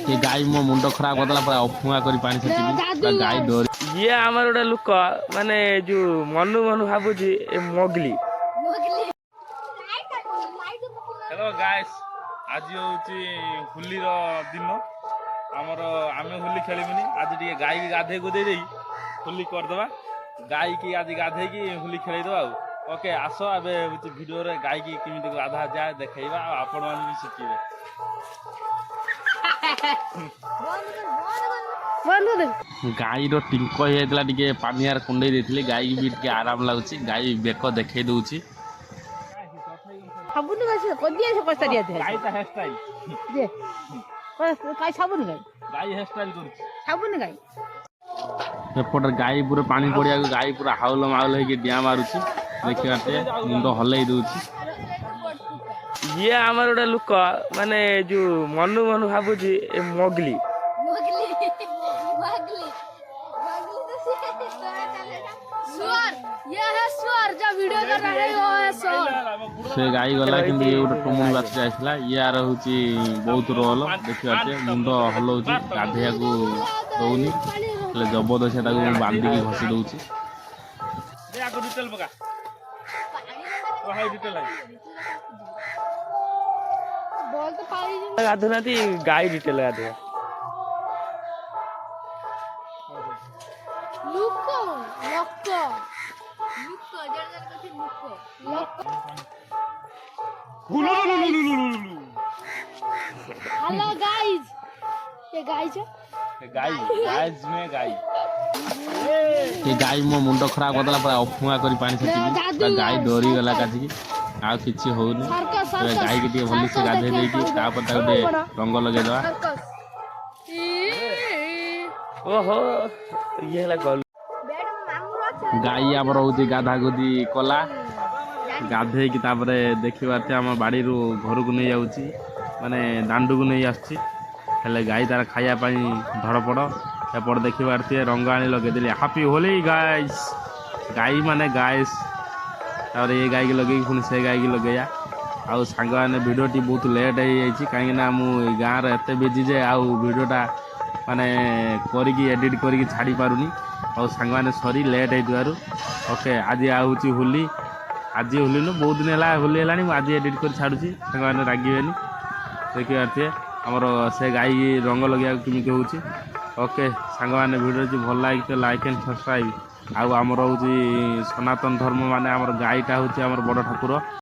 ये गाई मो मुंड खराब करदेला पूरा अफुआ कर पानी छाटी गाई डोरी ये आमर गोटे लोक माने जो मनु मनु भावुची मोगली। हेलो गाइस आज होची होली रो दिन आमर आमे होली खेलिबनी आज टिके गाई की गाधे को दे देई होली कर दबा गाई की आज गाधे की होली खेलै दबा ओके आसो आबे होची वीडियो रे गाई की किमिति गाधा जाय देखैबा आपण मान भी सिखिबे गाई रो टिंको हेतला टिके पानियार कुंडई देथिले गाई भी टिके आराम लागुची गाई बेको देखै दउची साबुन गाय कोदिया से पस्ता दिया थे गाई ता हेयर स्टाइल दे काय साबुन गाय गाई हेयर स्टाइल कर साबुन गाय एपटर गाई पूरा पानी पड़िया गाई पूरा हाउल माउल होके डिया मारुची देखिबाते मुंड हलै दउची ये आमर गोटे लोक माने जो मनु मनु भावुची मोगली से गाई गला कि ये गोटे टुमुन बात आसला ये आर हूँ बहुत रोल देखिए मुंड हलाऊँ गाधेया को दौनी जबरदस्त बांधिकी घसी दौची गाधुना गाई डिटेल गाधे हेलो गाइस ये गाइस ये गाई मो मुंड खराब करदेला पूरा अफुआ कर पानी छाटी गाई डोरी गला काटिकी आ किछि होउनी गाई के भली से गाधे देकी तापर ताके रंग लगे दवा ओहो ये हला गल गाई आमर हूँ गाधा गुधी कला गाधे कि देखिबार आम बाड़ी घर को नहीं जाऊँगी माने दांडू को नहीं आसुची गाई तार खाया धड़पड़ एपट देखिबार रंग आनी लगे हैप्पी होली गाइस गाई माने गाइस तार ये गाई की लगे पुणी से गाई की लगे आउ सांग मैंने भिडियो बहुत लेट हो कहीं गाँव एत बिजी जे आउ भिडियोटा माने करिकी एडिट करिकी छाड़ी पारुनी और सांग मैंने सरी लेट हो ओके आज आउची होली आज होली न बहुत दिन है होली है आज एडिट कर छाड़ुची सांग मैंने रागिबेनी देखिए आमर से गाई रंग लगे केमिति होउची ओके सांग मैंने वीडियो भल लाइक तो लाइक एंड सब्सक्राइब आउ आमर हूँ सनातन धर्म माने आमर गाईटा हूँ आमर बड़ ठाकुर।